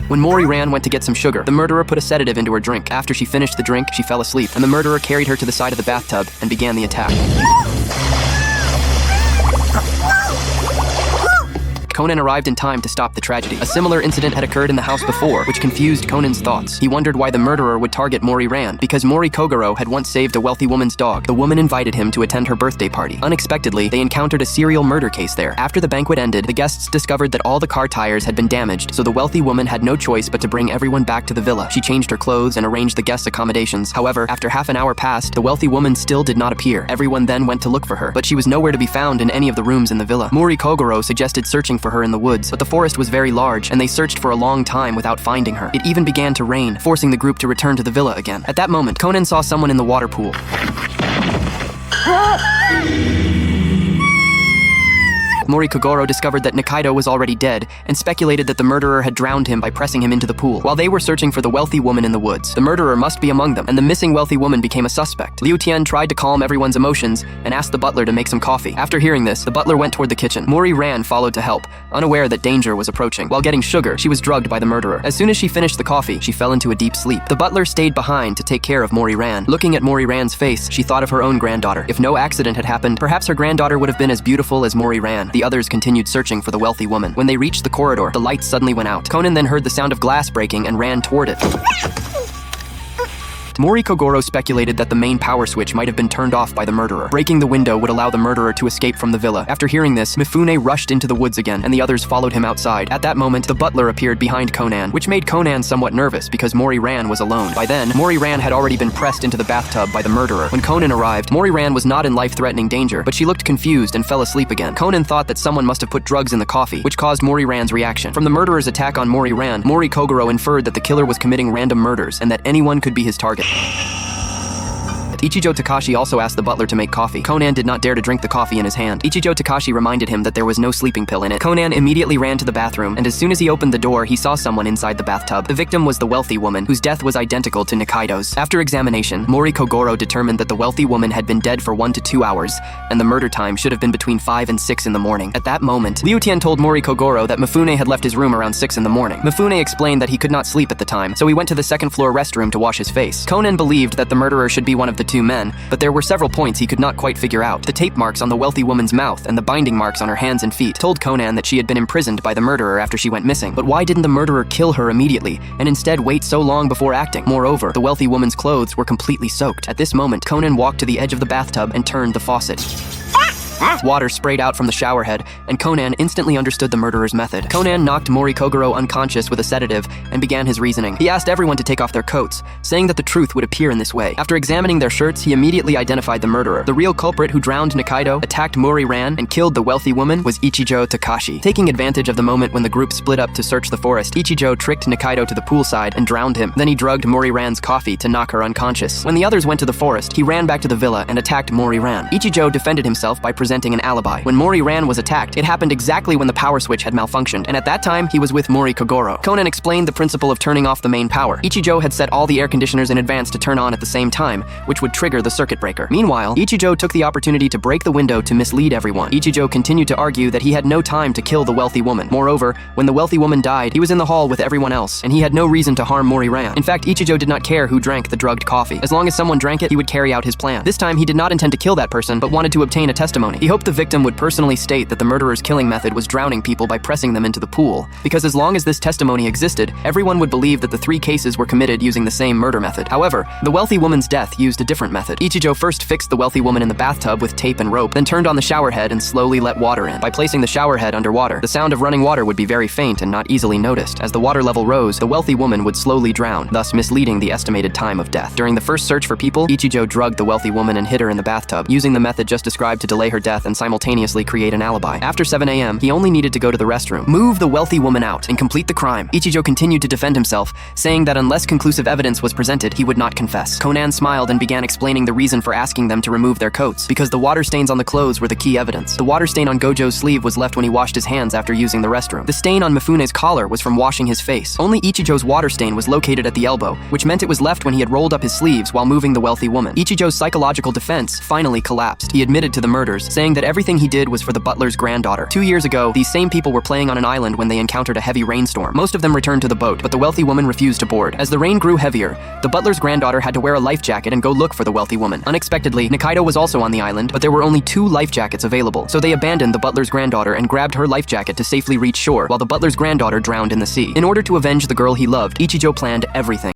When Mouri Ran went to get some sugar, the murderer put a sedative into her drink. After she finished the drink, she fell asleep, and the murderer carried her to the side of the bathtub and began the attack. Conan arrived in time to stop the tragedy. A similar incident had occurred in the house before, which confused Conan's thoughts. He wondered why the murderer would target Mouri Ran, because Mouri Kogoro had once saved a wealthy woman's dog. The woman invited him to attend her birthday party. Unexpectedly, they encountered a serial murder case there. After the banquet ended, the guests discovered that all the car tires had been damaged, so the wealthy woman had no choice but to bring everyone back to the villa. She changed her clothes and arranged the guests' accommodations. However, after half an hour passed, the wealthy woman still did not appear. Everyone then went to look for her, but she was nowhere to be found in any of the rooms in the villa. Mouri Kogoro suggested searching for her in the woods, but the forest was very large, and they searched for a long time without finding her. It even began to rain, forcing the group to return to the villa again. At that moment, Conan saw someone in the water pool. Mouri Kogoro discovered that Nikaido was already dead and speculated that the murderer had drowned him by pressing him into the pool. While they were searching for the wealthy woman in the woods, the murderer must be among them, and the missing wealthy woman became a suspect. Liu Tian tried to calm everyone's emotions and asked the butler to make some coffee. After hearing this, the butler went toward the kitchen. Mouri Ran followed to help, unaware that danger was approaching. While getting sugar, she was drugged by the murderer. As soon as she finished the coffee, she fell into a deep sleep. The butler stayed behind to take care of Mouri Ran. Looking at Mouri Ran's face, she thought of her own granddaughter. If no accident had happened, perhaps her granddaughter would have been as beautiful as Mouri Ran. The others continued searching for the wealthy woman. When they reached the corridor, the lights suddenly went out. Conan then heard the sound of glass breaking and ran toward it. Mouri Kogoro speculated that the main power switch might have been turned off by the murderer. Breaking the window would allow the murderer to escape from the villa. After hearing this, Mifune rushed into the woods again, and the others followed him outside. At that moment, the butler appeared behind Conan, which made Conan somewhat nervous because Mouri Ran was alone. By then, Mouri Ran had already been pressed into the bathtub by the murderer. When Conan arrived, Mouri Ran was not in life-threatening danger, but she looked confused and fell asleep again. Conan thought that someone must have put drugs in the coffee, which caused Mouri Ran's reaction. From the murderer's attack on Mouri Ran, Mouri Kogoro inferred that the killer was committing random murders and that anyone could be his target. Ichijo Takashi also asked the butler to make coffee. Conan did not dare to drink the coffee in his hand. Ichijo Takashi reminded him that there was no sleeping pill in it. Conan immediately ran to the bathroom, and as soon as he opened the door, he saw someone inside the bathtub. The victim was the wealthy woman, whose death was identical to Nikaido's. After examination, Mouri Kogoro determined that the wealthy woman had been dead for 1 to 2 hours, and the murder time should have been between 5 and 6 in the morning. At that moment, Liu Tian told Mouri Kogoro that Mifune had left his room around 6 in the morning. Mifune explained that he could not sleep at the time, so he went to the second-floor restroom to wash his face. Conan believed that the murderer should be one of the two men, but there were several points he could not quite figure out. The tape marks on the wealthy woman's mouth and the binding marks on her hands and feet told Conan that she had been imprisoned by the murderer after she went missing. But why didn't the murderer kill her immediately and instead wait so long before acting? Moreover, the wealthy woman's clothes were completely soaked. At this moment, Conan walked to the edge of the bathtub and turned the faucet. Water sprayed out from the shower head, and Conan instantly understood the murderer's method. Conan knocked Mouri Kogoro unconscious with a sedative and began his reasoning. He asked everyone to take off their coats, saying that the truth would appear in this way. After examining their shirts, he immediately identified the murderer. The real culprit who drowned Nikaido, attacked Mouri Ran, and killed the wealthy woman was Ichijo Takashi. Taking advantage of the moment when the group split up to search the forest, Ichijo tricked Nikaido to the poolside and drowned him. Then he drugged Mouri Ran's coffee to knock her unconscious. When the others went to the forest, he ran back to the villa and attacked Mouri Ran. Ichijo defended himself by presenting an alibi. When Mouri Ran was attacked, it happened exactly when the power switch had malfunctioned, and at that time, he was with Mouri Kogoro. Conan explained the principle of turning off the main power. Ichijo had set all the air conditioners in advance to turn on at the same time, which would trigger the circuit breaker. Meanwhile, Ichijo took the opportunity to break the window to mislead everyone. Ichijo continued to argue that he had no time to kill the wealthy woman. Moreover, when the wealthy woman died, he was in the hall with everyone else, and he had no reason to harm Mouri Ran. In fact, Ichijo did not care who drank the drugged coffee. As long as someone drank it, he would carry out his plan. This time, he did not intend to kill that person, but wanted to obtain a testimony. He hoped the victim would personally state that the murderer's killing method was drowning people by pressing them into the pool, because as long as this testimony existed, everyone would believe that the 3 cases were committed using the same murder method. However, the wealthy woman's death used a different method. Ichijo first fixed the wealthy woman in the bathtub with tape and rope, then turned on the shower head and slowly let water in. By placing the shower head underwater, the sound of running water would be very faint and not easily noticed. As the water level rose, the wealthy woman would slowly drown, thus misleading the estimated time of death. During the first search for people, Ichijo drugged the wealthy woman and hid her in the bathtub, using the method just described to delay her death and simultaneously create an alibi. After 7 a.m., he only needed to go to the restroom, move the wealthy woman out, and complete the crime. Ichijo continued to defend himself, saying that unless conclusive evidence was presented, he would not confess. Conan smiled and began explaining the reason for asking them to remove their coats, because the water stains on the clothes were the key evidence. The water stain on Gojo's sleeve was left when he washed his hands after using the restroom. The stain on Mifune's collar was from washing his face. Only Ichijo's water stain was located at the elbow, which meant it was left when he had rolled up his sleeves while moving the wealthy woman. Ichijo's psychological defense finally collapsed. He admitted to the murders, saying that everything he did was for the butler's granddaughter. 2 years ago, these same people were playing on an island when they encountered a heavy rainstorm. Most of them returned to the boat, but the wealthy woman refused to board. As the rain grew heavier, the butler's granddaughter had to wear a life jacket and go look for the wealthy woman. Unexpectedly, Nikaido was also on the island, but there were only 2 life jackets available. So they abandoned the butler's granddaughter and grabbed her life jacket to safely reach shore, while the butler's granddaughter drowned in the sea. In order to avenge the girl he loved, Ichijo planned everything.